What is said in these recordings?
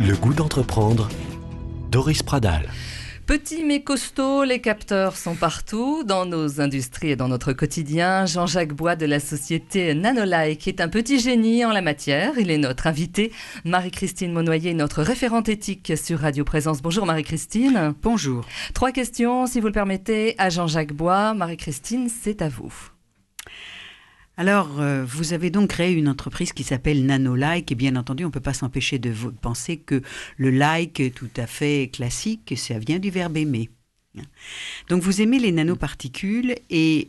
Le goût d'entreprendre, Doris Pradal. Petits mais costauds, les capteurs sont partout, dans nos industries et dans notre quotidien. Jean-Jacques Bois de la société Nanolike est un petit génie en la matière. Il est notre invité. Marie-Christine Monnoyer, notre référente éthique sur Radio Présence. Bonjour Marie-Christine. Bonjour. 3 questions, si vous le permettez, à Jean-Jacques Bois. Marie-Christine, c'est à vous. Alors, vous avez donc créé une entreprise qui s'appelle Nanolike et bien entendu, on ne peut pas s'empêcher de penser que le like tout à fait classique, ça vient du verbe aimer. Donc, vous aimez les nanoparticules et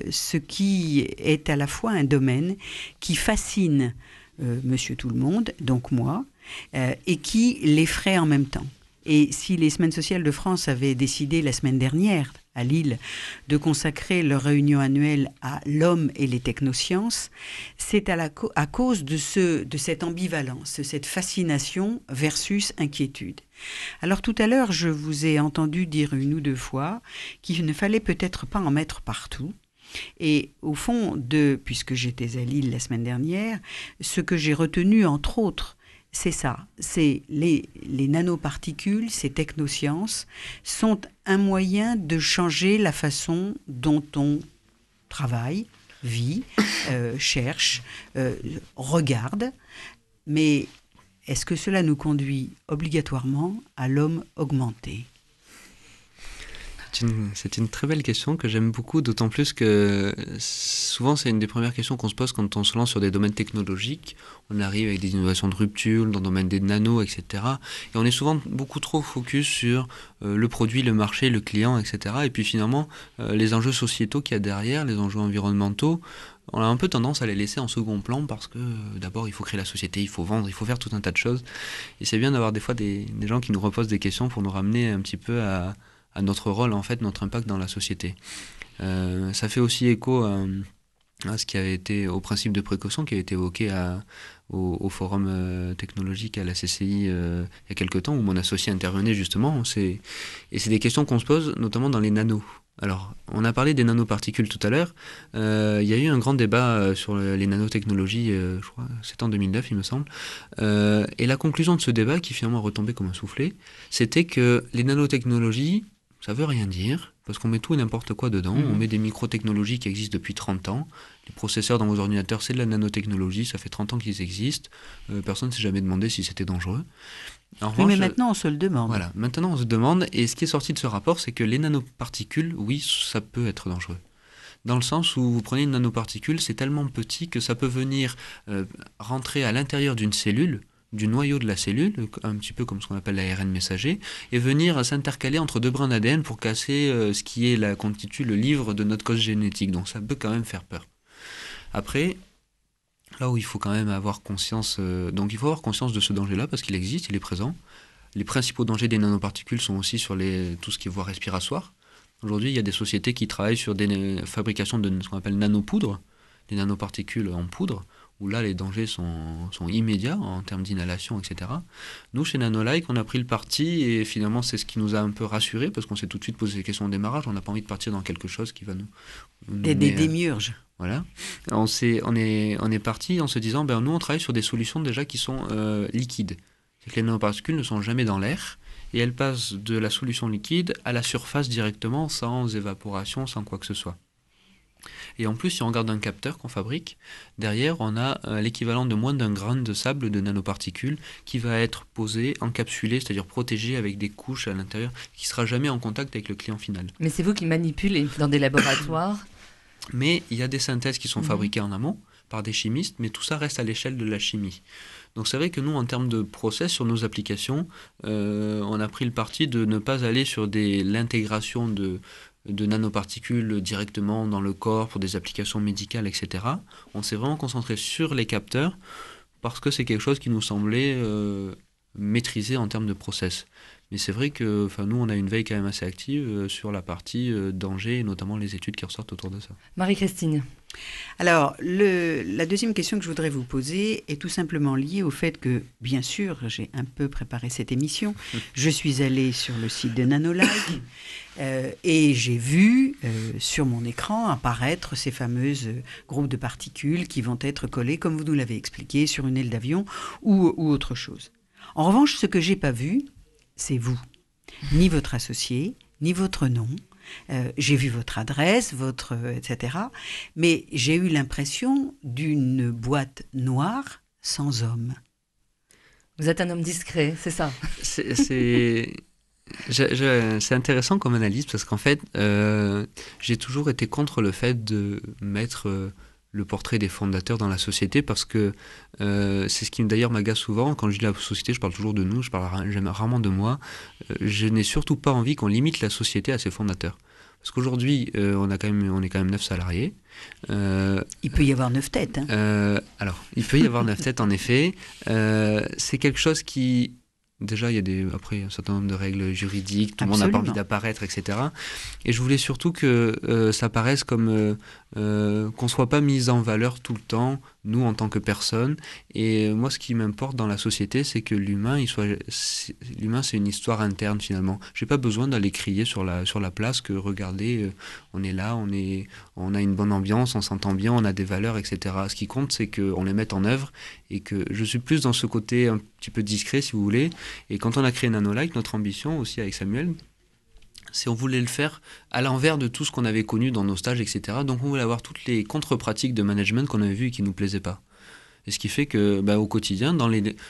ce qui est à la fois un domaine qui fascine Monsieur Tout-le-Monde, donc moi, et qui l'effraie en même temps. Et si les Semaines sociales de France avaient décidé la semaine dernière, à Lille, de consacrer leur réunion annuelle à l'homme et les technosciences, c'est à cause de cette ambivalence, de cette fascination versus inquiétude. Alors tout à l'heure, je vous ai entendu dire 1 ou 2 fois qu'il ne fallait peut-être pas en mettre partout. Et au fond, puisque j'étais à Lille la semaine dernière, ce que j'ai retenu entre autres, c'est ça, c'est les nanoparticules, ces technosciences sont un moyen de changer la façon dont on travaille, vit, cherche, regarde. Mais est-ce que cela nous conduit obligatoirement à l'homme augmenté ? C'est une très belle question que j'aime beaucoup, d'autant plus que souvent c'est une des premières questions qu'on se pose quand on se lance sur des domaines technologiques. On arrive avec des innovations de rupture dans le domaine des nanos, etc. Et on est souvent beaucoup trop focus sur le produit, le marché, le client, etc. Et puis finalement, les enjeux sociétaux qu'il y a derrière, les enjeux environnementaux, on a un peu tendance à les laisser en second plan parce que d'abord il faut créer la société, il faut vendre, il faut faire tout un tas de choses. Et c'est bien d'avoir des fois des gens qui nous reposent des questions pour nous ramener un petit peu à notre rôle, en fait, notre impact dans la société. Ça fait aussi écho à ce qui avait été, au principe de précaution qui a été évoqué au forum technologique à la CCI il y a quelques temps, où mon associé intervenait justement. Et c'est des questions qu'on se pose, notamment dans les nanos. Alors, on a parlé des nanoparticules tout à l'heure. Il y a eu un grand débat sur les nanotechnologies, je crois, c'est en 2009, il me semble. Et la conclusion de ce débat, qui finalement est retombée comme un soufflet, c'était que les nanotechnologies, ça veut rien dire, parce qu'on met tout et n'importe quoi dedans. On met des microtechnologies qui existent depuis 30 ans. Les processeurs dans vos ordinateurs, c'est de la nanotechnologie, ça fait 30 ans qu'ils existent. Personne ne s'est jamais demandé si c'était dangereux. En revanche, mais maintenant, on se le demande. Voilà, maintenant on se demande, et ce qui est sorti de ce rapport, c'est que les nanoparticules, oui, ça peut être dangereux. Dans le sens où vous prenez une nanoparticule, c'est tellement petit que ça peut venir rentrer à l'intérieur d'une cellule, du noyau de la cellule, un petit peu comme ce qu'on appelle l'ARN messager, et venir s'intercaler entre 2 brins d'ADN pour casser ce qui constitue le livre de notre code génétique. Donc ça peut quand même faire peur. Après, là où il faut quand même avoir conscience, donc il faut avoir conscience de ce danger-là parce qu'il existe, il est présent. Les principaux dangers des nanoparticules sont aussi sur tout ce qui est voie respiratoire. Aujourd'hui, il y a des sociétés qui travaillent sur des fabrications de ce qu'on appelle nanopoudre, des nanoparticules en poudre, où là les dangers sont immédiats en termes d'inhalation, etc. Nous, chez Nanolike, on a pris le parti, et finalement c'est ce qui nous a un peu rassurés, parce qu'on s'est tout de suite posé des questions au démarrage, on n'a pas envie de partir dans quelque chose qui va nous des démiurges. Voilà. On est parti en se disant, nous on travaille sur des solutions déjà qui sont liquides. C'est que les nanoparticules ne sont jamais dans l'air, et elles passent de la solution liquide à la surface directement, sans évaporation, sans quoi que ce soit. Et en plus, si on regarde un capteur qu'on fabrique, derrière, on a l'équivalent de moins d'1 gramme de sable de nanoparticules qui va être posé, encapsulé, c'est-à-dire protégé avec des couches à l'intérieur, qui ne sera jamais en contact avec le client final. Mais c'est vous qui manipulez dans des laboratoires. Mais il y a des synthèses qui sont fabriquées en amont par des chimistes, mais tout ça reste à l'échelle de la chimie. Donc c'est vrai que nous, en termes de process sur nos applications, on a pris le parti de ne pas aller sur l'intégration de nanoparticules directement dans le corps pour des applications médicales, etc. On s'est vraiment concentré sur les capteurs parce que c'est quelque chose qui nous semblait maîtrisé en termes de process. Mais c'est vrai que nous, on a une veille quand même assez active sur la partie danger, et notamment les études qui ressortent autour de ça. Marie-Christine. Alors, la deuxième question que je voudrais vous poser est tout simplement liée au fait que, bien sûr, j'ai un peu préparé cette émission. Je suis allée sur le site de Nanolike et j'ai vu sur mon écran apparaître ces fameuses groupes de particules qui vont être collés, comme vous nous l'avez expliqué, sur une aile d'avion ou autre chose. En revanche, ce que j'ai pas vu, c'est vous, ni votre associé, ni votre nom. J'ai vu votre adresse, etc. Mais j'ai eu l'impression d'une boîte noire sans homme. Vous êtes un homme discret, c'est ça? C'est intéressant comme analyse parce qu'en fait, j'ai toujours été contre le fait de mettre le portrait des fondateurs dans la société parce que c'est ce qui d'ailleurs m'agace souvent. Quand je dis la société, je parle toujours de nous, je parle rarement de moi. Je n'ai surtout pas envie qu'on limite la société à ses fondateurs. Parce qu'aujourd'hui, on est quand même 9 salariés. Il peut y avoir 9 têtes. Hein. Alors, il peut y avoir 9 têtes, en effet. C'est quelque chose qui... Déjà, il y a après un certain nombre de règles juridiques, tout le monde n'a pas envie d'apparaître, etc. Et je voulais surtout que ça paraisse comme qu'on ne soit pas mis en valeur tout le temps, nous en tant que personne. Et moi, ce qui m'importe dans la société, c'est que l'humain, c'est une histoire interne finalement. J'ai pas besoin d'aller crier sur la place que regardez, on est là, on a une bonne ambiance, on s'entend bien, on a des valeurs, etc. Ce qui compte, c'est qu'on les mette en œuvre et que je suis plus dans ce côté un petit peu discret, si vous voulez. Et quand on a créé Nanolike, notre ambition aussi avec Samuel, c'est on voulait le faire à l'envers de tout ce qu'on avait connu dans nos stages, etc. Donc on voulait avoir toutes les contre-pratiques de management qu'on avait vues et qui ne nous plaisaient pas. Et ce qui fait que au quotidien,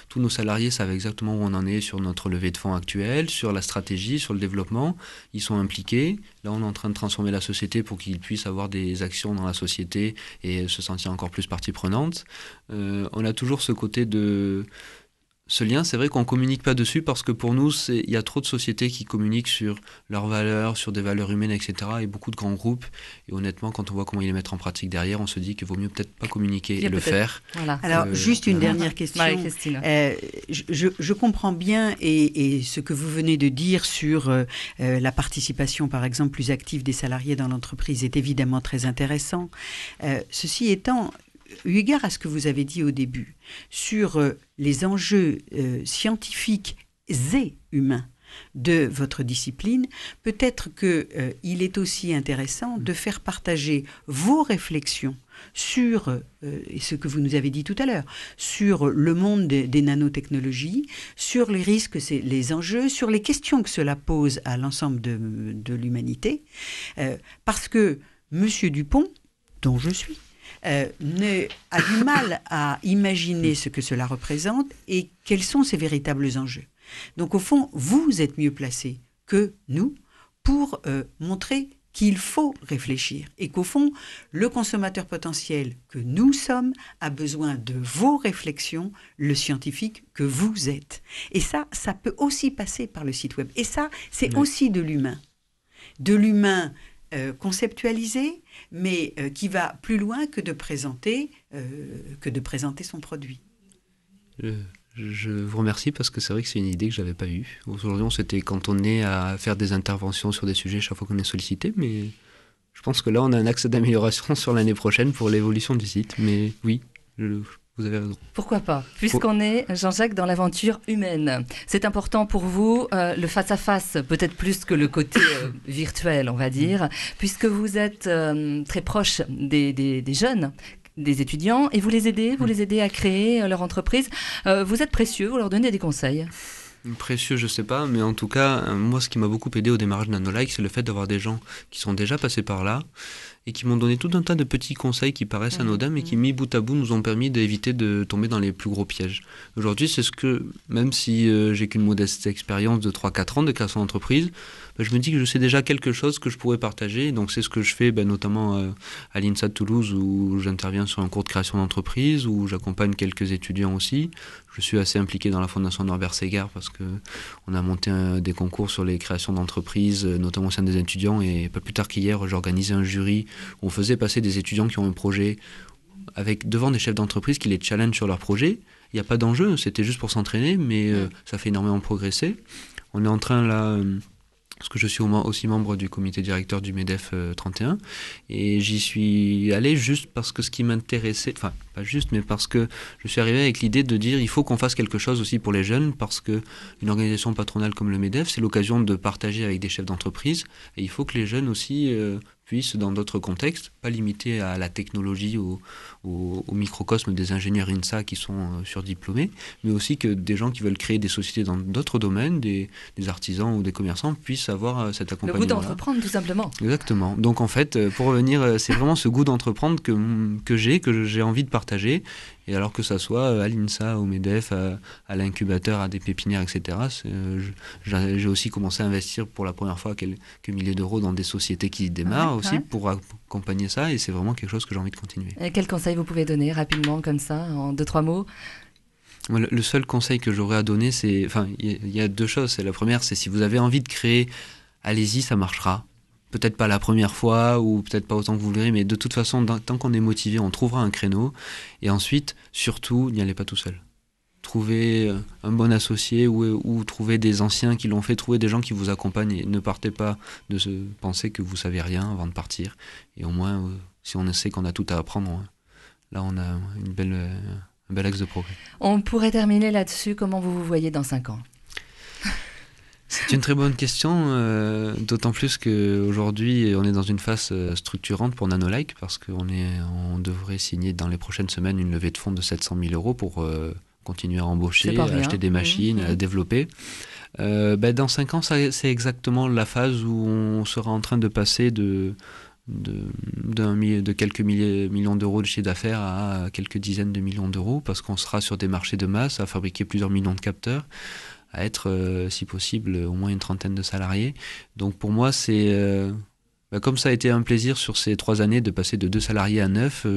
tous nos salariés savent exactement où on en est sur notre levée de fonds actuelle, sur la stratégie, sur le développement. Ils sont impliqués. Là, on est en train de transformer la société pour qu'ils puissent avoir des actions dans la société et se sentir encore plus partie prenante. On a toujours ce côté de... Ce lien, c'est vrai qu'on ne communique pas dessus parce que pour nous, il y a trop de sociétés qui communiquent sur leurs valeurs, sur des valeurs humaines, etc. et beaucoup de grands groupes. Et honnêtement, quand on voit comment ils les mettent en pratique derrière, on se dit qu'il vaut mieux peut-être pas communiquer et le faire. Voilà. Alors, juste une dernière question. Marie-Christine. Je comprends bien et ce que vous venez de dire sur la participation, par exemple, plus active des salariés dans l'entreprise est évidemment très intéressant. Ceci étant... Eu égard à ce que vous avez dit au début sur les enjeux scientifiques et humains de votre discipline, peut-être qu'il est aussi intéressant de faire partager vos réflexions sur ce que vous nous avez dit tout à l'heure, sur le monde des nanotechnologies, sur les risques, les enjeux, sur les questions que cela pose à l'ensemble de l'humanité, parce que M. Dupont, dont je suis, a du mal à imaginer ce que cela représente et quels sont ses véritables enjeux. Donc au fond, vous êtes mieux placé que nous pour montrer qu'il faut réfléchir et qu'au fond, le consommateur potentiel que nous sommes a besoin de vos réflexions, le scientifique que vous êtes. Et ça peut aussi passer par le site web. Et ça, c'est aussi de l'humain. De l'humain conceptualisé, mais qui va plus loin que de présenter son produit. Je vous remercie parce que c'est vrai que c'est une idée que je n'avais pas eue. Aujourd'hui, on s'était cantonné à faire des interventions sur des sujets chaque fois qu'on est sollicité, mais je pense que là, on a un axe d'amélioration sur l'année prochaine pour l'évolution du site. Mais oui, vous avez raison. Pourquoi pas, puisqu'on est, Jean-Jacques, dans l'aventure humaine. C'est important pour vous, le face-à-face, peut-être plus que le côté virtuel, on va dire, puisque vous êtes très proche des jeunes, des étudiants, et vous les aidez à créer leur entreprise. Vous êtes précieux, vous leur donnez des conseils. Précieux, je sais pas, mais en tout cas, moi, ce qui m'a beaucoup aidé au démarrage de Nanolike, c'est le fait d'avoir des gens qui sont déjà passés par là et qui m'ont donné tout un tas de petits conseils qui paraissent anodins, mais qui, mis bout à bout, nous ont permis d'éviter de tomber dans les plus gros pièges. Aujourd'hui, c'est ce que, même si j'ai qu'une modeste expérience de 3-4 ans de création d'entreprise, je me dis que je sais déjà quelque chose que je pourrais partager. Donc c'est ce que je fais notamment à l'INSA de Toulouse, où j'interviens sur un cours de création d'entreprise, où j'accompagne quelques étudiants aussi. Je suis assez impliqué dans la fondation Norbert Segard parce qu'on a monté des concours sur les créations d'entreprises, notamment au sein des étudiants. Et pas plus tard qu'hier, j'ai organisé un jury où on faisait passer des étudiants qui ont un projet devant des chefs d'entreprise qui les challenge sur leur projet. Il n'y a pas d'enjeu, c'était juste pour s'entraîner, mais ça fait énormément progresser. On est en train là... parce que je suis aussi membre du comité directeur du MEDEF 31, et j'y suis allé juste parce que ce qui m'intéressait, enfin pas juste, mais parce que je suis arrivé avec l'idée de dire il faut qu'on fasse quelque chose aussi pour les jeunes, parce qu'une organisation patronale comme le MEDEF, c'est l'occasion de partager avec des chefs d'entreprise, et il faut que les jeunes aussi puissent, dans d'autres contextes, pas limités à la technologie, au microcosme des ingénieurs INSA qui sont surdiplômés, mais aussi que des gens qui veulent créer des sociétés dans d'autres domaines, des artisans ou des commerçants, puissent avoir cet accompagnement. Le goût d'entreprendre, tout simplement. Exactement. Donc en fait, pour revenir, c'est vraiment ce goût d'entreprendre que j'ai envie de partager. Et alors que ça soit à l'INSA, au MEDEF, à l'incubateur, à des pépinières, etc., j'ai aussi commencé à investir pour la première fois quelques milliers d'euros dans des sociétés qui démarrent pour accompagner ça, et c'est vraiment quelque chose que j'ai envie de continuer. Et quel conseil vous pouvez donner rapidement, comme ça, en 2-3 mots ? Le seul conseil que j'aurais à donner, c'est... Enfin, il y a deux choses. La première, c'est si vous avez envie de créer, allez-y, ça marchera. Peut-être pas la première fois, ou peut-être pas autant que vous voulez, mais de toute façon, tant qu'on est motivé, on trouvera un créneau. Et ensuite, surtout, n'y allez pas tout seul. Trouvez un bon associé ou trouvez des anciens qui l'ont fait, trouvez des gens qui vous accompagnent. Et ne partez pas de se penser que vous savez rien avant de partir. Et au moins, si on sait qu'on a tout à apprendre, là, on a un bel axe de progrès. On pourrait terminer là-dessus. Comment vous vous voyez dans 5 ans ? C'est une très bonne question, d'autant plus qu'aujourd'hui, on est dans une phase structurante pour Nanolike, parce qu'on devrait signer dans les prochaines semaines une levée de fonds de 700 000 euros pour continuer à embaucher, à acheter des machines, à développer. Dans 5 ans, c'est exactement la phase où on sera en train de passer de quelques millions d'euros de chiffre d'affaires à quelques dizaines de millions d'euros, parce qu'on sera sur des marchés de masse, à fabriquer plusieurs millions de capteurs, à être, si possible, au moins une trentaine de salariés. Donc pour moi, c'est... comme ça a été un plaisir sur ces 3 années de passer de 2 salariés à 9,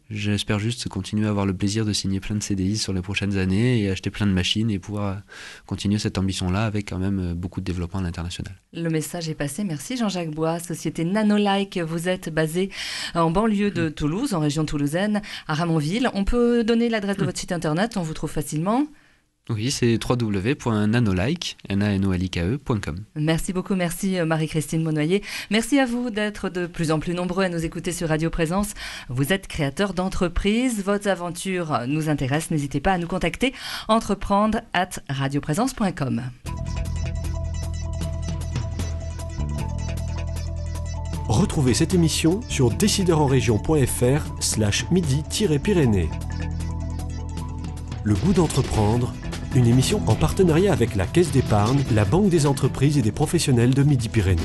j'espère juste continuer à avoir le plaisir de signer plein de CDI sur les prochaines années et acheter plein de machines et pouvoir continuer cette ambition-là avec quand même beaucoup de développement à l'international. Le message est passé. Merci Jean-Jacques Bois, société Nanolike. Vous êtes basé en banlieue de Toulouse, en région toulousaine, à Ramonville. On peut donner l'adresse de votre site internet, on vous trouve facilement. Oui, c'est www.nanolike.com. Merci beaucoup, merci Marie-Christine Monnoyer. Merci à vous d'être de plus en plus nombreux à nous écouter sur Radio Présence. Vous êtes créateur d'entreprise, votre aventure nous intéresse, n'hésitez pas à nous contacter, entreprendre@radioprésence.com. Retrouvez cette émission sur décideurenrégion.fr/midi-pyrénées. Le goût d'entreprendre, une émission en partenariat avec la Caisse d'épargne, la Banque des entreprises et des professionnels de Midi-Pyrénées.